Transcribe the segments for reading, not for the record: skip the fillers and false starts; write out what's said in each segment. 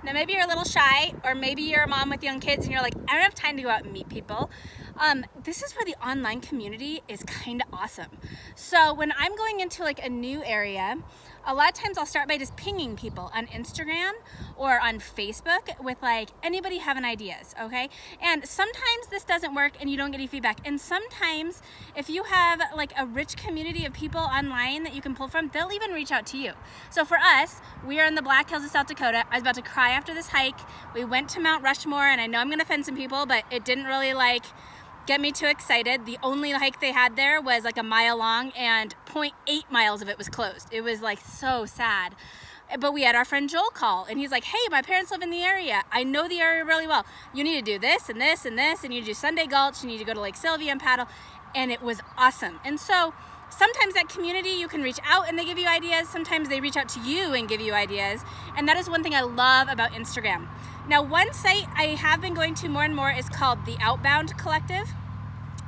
Now maybe you're a little shy, or maybe you're a mom with young kids and you're like, I don't have time to go out and meet people. This is where the online community is kind of awesome. So when I'm going into like a new area, a lot of times I'll start by just pinging people on Instagram or on Facebook with like, anybody having ideas, okay? And sometimes this doesn't work and you don't get any feedback. And sometimes if you have like a rich community of people online that you can pull from, they'll even reach out to you. So for us, we are in the Black Hills of South Dakota. I was about to cry after this hike. We went to Mount Rushmore, and I know I'm gonna offend some people, but it didn't really like get me too excited. The only hike they had there was like a mile long, and 0.8 miles of it was closed. It was like so sad. But we had our friend Joel call, and he's like, hey, my parents live in the area. I know the area really well. You need to do this and this and this, and you need to do Sunday Gulch, you need to go to Lake Sylvia and paddle. And it was awesome. And so sometimes that community, you can reach out and they give you ideas. Sometimes they reach out to you and give you ideas. And that is one thing I love about Instagram. Now, one site I have been going to more and more is called the Outbound Collective.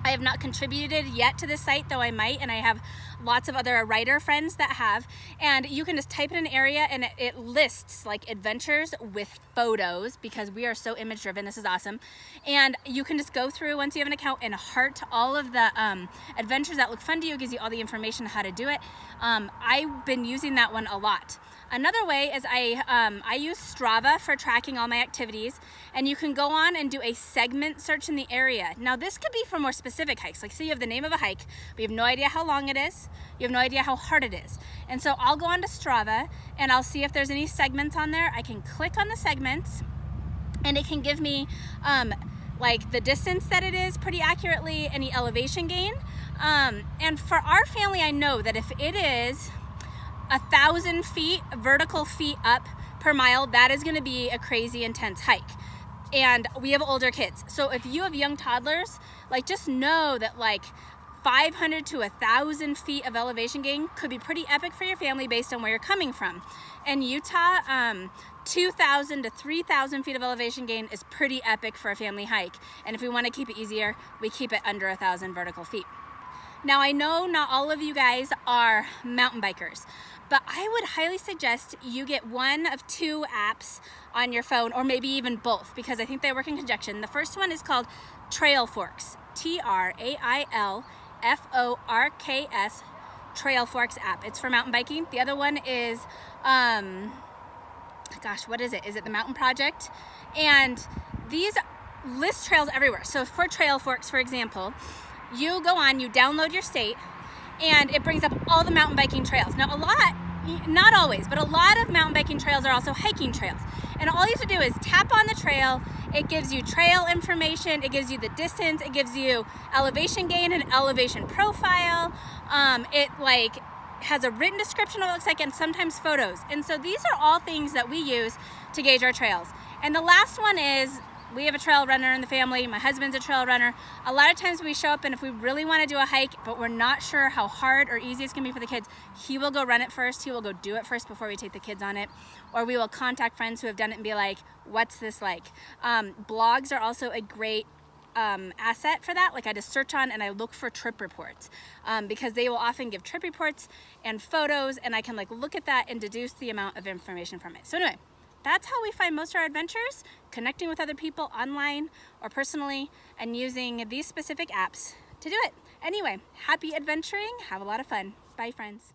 I have not contributed yet to this site, though I might, and I have lots of other writer friends that have. And you can just type in an area and it lists like adventures with photos, because we are so image driven. This is awesome. And you can just go through, once you have an account, and heart all of the adventures that look fun to you. It gives you all the information on how to do it. I've been using that one a lot. Another way is I use Strava for tracking all my activities, and you can go on and do a segment search in the area. Now this could be for more specific hikes, like say you have the name of a hike, but you have no idea how long it is, you have no idea how hard it is. And so I'll go on to Strava and I'll see if there's any segments on there. I can click on the segments and it can give me like the distance that it is pretty accurately, any elevation gain. And for our family, I know that if it is 1,000 feet, vertical feet up per mile, that is gonna be a crazy intense hike. And we have older kids. So if you have young toddlers, like just know that like 500 to 1,000 feet of elevation gain could be pretty epic for your family based on where you're coming from. In Utah, 2,000 to 3,000 feet of elevation gain is pretty epic for a family hike. And if we wanna keep it easier, we keep it under 1,000 vertical feet. Now I know not all of you guys are mountain bikers, but I would highly suggest you get one of two apps on your phone, or maybe even both, because I think they work in conjunction. The first one is called Trailforks, Trailforks, Trailforks app. It's for mountain biking. The other one is, gosh, what is it? Is it the Mountain Project? And these list trails everywhere. So for Trailforks, for example, you go on, you download your state, and it brings up all the mountain biking trails. Now not always, but a lot of mountain biking trails are also hiking trails. And all you have to do is tap on the trail. It gives you trail information, it gives you the distance, it gives you elevation gain and elevation profile. It like has a written description of what it looks like, and sometimes photos. And so these are all things that we use to gauge our trails. And the last one is, we have a trail runner in the family. My husband's a trail runner. A lot of times we show up, and if we really want to do a hike, but we're not sure how hard or easy it's gonna be for the kids, he will go run it first. He will go do it first before we take the kids on it. Or we will contact friends who have done it and be like, what's this like? Blogs are also a great asset for that. Like I just search on and I look for trip reports, because they will often give trip reports and photos, and I can like look at that and deduce the amount of information from it. So anyway, that's how we find most of our adventures, connecting with other people online or personally, and using these specific apps to do it. Anyway, happy adventuring, have a lot of fun. Bye, friends.